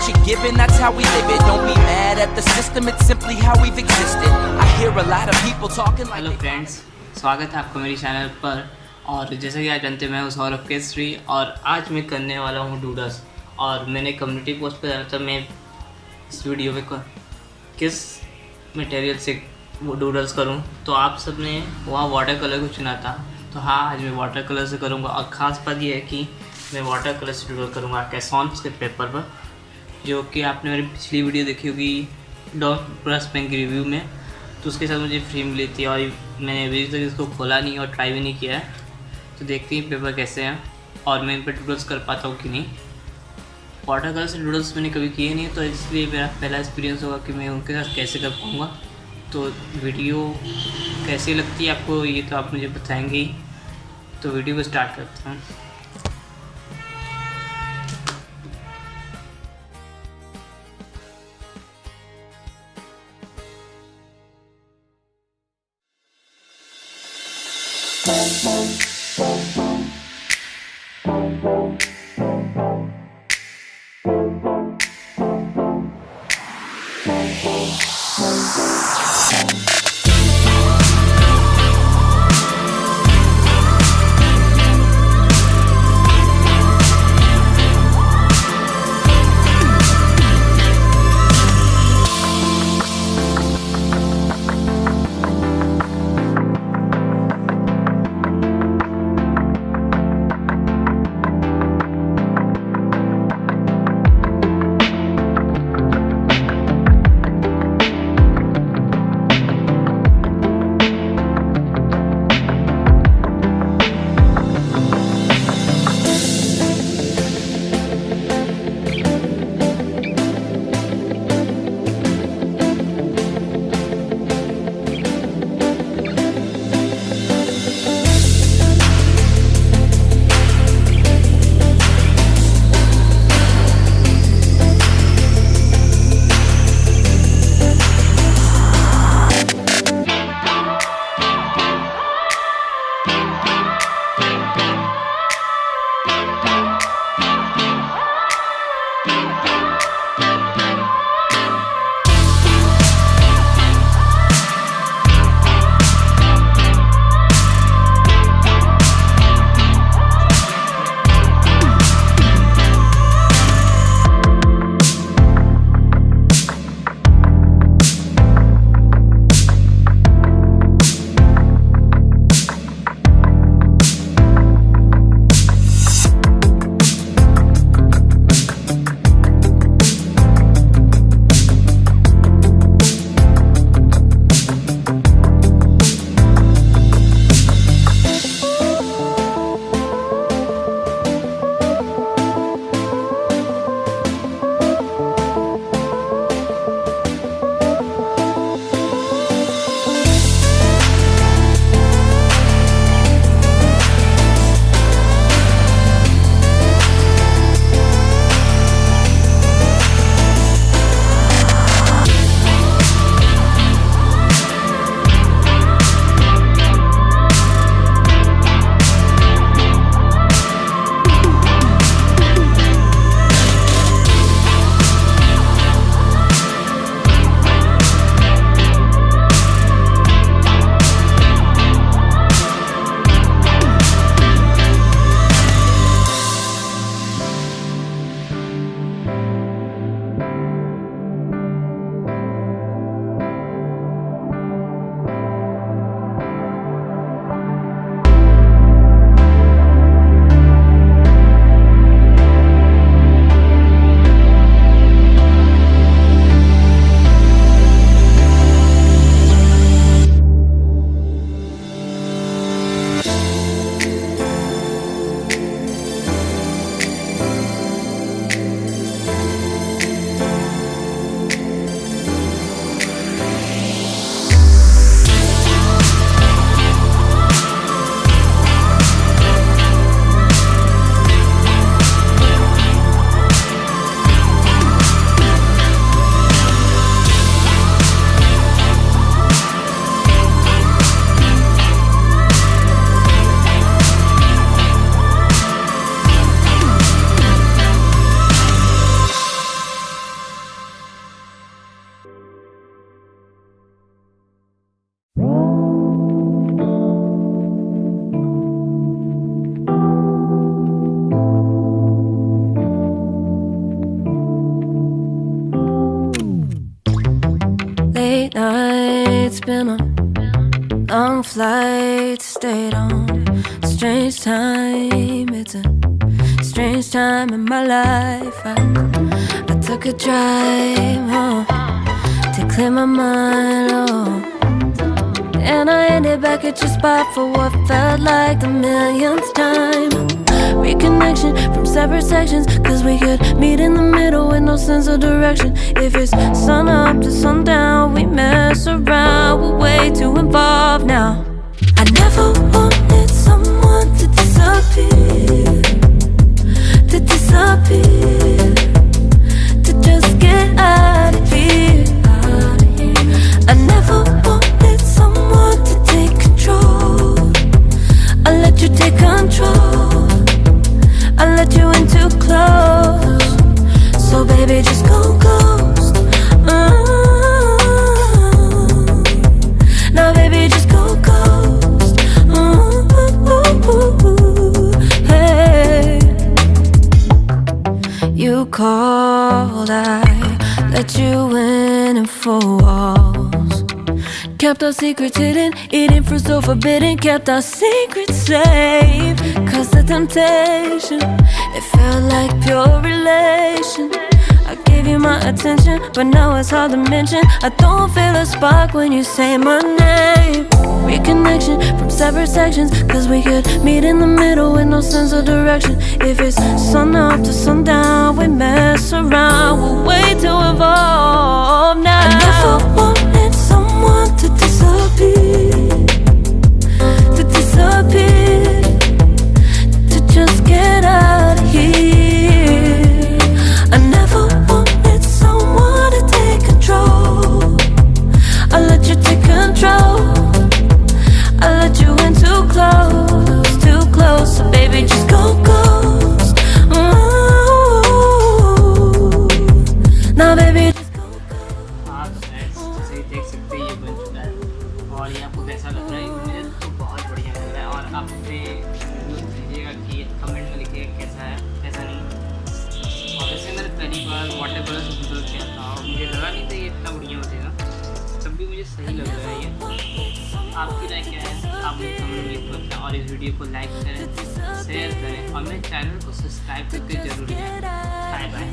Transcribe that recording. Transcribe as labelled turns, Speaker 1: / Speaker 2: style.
Speaker 1: what you're given, that's how we live it. Don't be mad at the system, it's simply how we've existed. I hear a lot of people talking like...
Speaker 2: hello friends, स्वागत है आपका मेरी channel पर। और जैसा कि आप जानते हैं मैं हूँ सौरभ केसरी और आज मैं करने वाला हूँ डूडल्स। और मैंने कम्युनिटी पोस्ट पर डाला था मैं इस वीडियो में किस मटेरियल से वो डूडल्स करूँ, तो आप सब ने वहाँ वाटर कलर को चुना था। तो हाँ, आज मैं वाटर कलर से करूँगा। और ख़ास बात यह है कि मैं वाटर कलर से डूडल करूँगा कैसॉन्स के पेपर पर, जो कि आपने मेरी पिछली वीडियो देखी होगी डॉट ब्रश पेन की रिव्यू में। तो उसके साथ मुझे फ्री मिली थी और मैंने अभी तक इसको खोला नहीं और ट्राई भी नहीं किया है। तो देखते हैं पेपर कैसे हैं और मैं इन पर डूडल्स कर पाता हूँ कि नहीं। वाटर कलर से डूडल्स मैंने कभी किए नहीं, तो इसलिए मेरा पहला एक्सपीरियंस होगा कि मैं उनके साथ कैसे कर पाऊँगा। तो वीडियो कैसी लगती है आपको ये तो आप मुझे बताएंगे ही। तो वीडियो को स्टार्ट करते हैं।
Speaker 3: late nights, been on long flights, stayed on strange time. It's a strange time in my life. I took a drive home to clear my mind, and I ended back at your spot for what felt like the millionth time. Reconnection from separate sections, cause we could meet in the middle with no sense of direction. If it's sun up to sundown, we mess around, we're way too involved now. I never wanted someone to disappear, to disappear, to just get out of here. I never wanted someone to take control. I let you take control, I let you in too close. So baby, just go ghost. Now baby, just go ghost. Hey, you called, I let you in and 4 walls. Kept our secrets hidden, eating fruit so forbidden. Kept our secrets safe, cause the temptation, it felt like pure relation. I gave you my attention, but now it's hard to mention. I don't feel a spark when you say my name. Reconnection from separate sections, cause we could meet in the middle with no sense of direction. If it's sun up to sundown, we mess around, we're way too involved now. I never wanted someone to disappear, to disappear, to just get out of here. I never wanted someone to take control. I let you take control, I let you in too close, too close. So baby, just go ghost. Now baby, just go ghost.
Speaker 2: हाँ तो friends, जैसे ही देख सकते हैं ये बन चुका है, और ये आपको कैसा लग रहा है? मुझे तो बहुत बढ़िया लग रहा है। और आप अपने दीजिएगा कि कमेंट में लिखिएगा कैसा है, कैसा नहीं। और वैसे मैंने पहली बार वाटर कलर से डूडल किया था और मुझे लगा नहीं था ये इतना बढ़िया हो जाएगा, तब भी मुझे सही लग रहा है ये। आपकी राय क्या है? आप मुझे कमेंट में लिख सकते हैं, और इस वीडियो को लाइक करें, शेयर करें, और मेरे चैनल को सब्सक्राइब करके जरूर करें। Bye bye.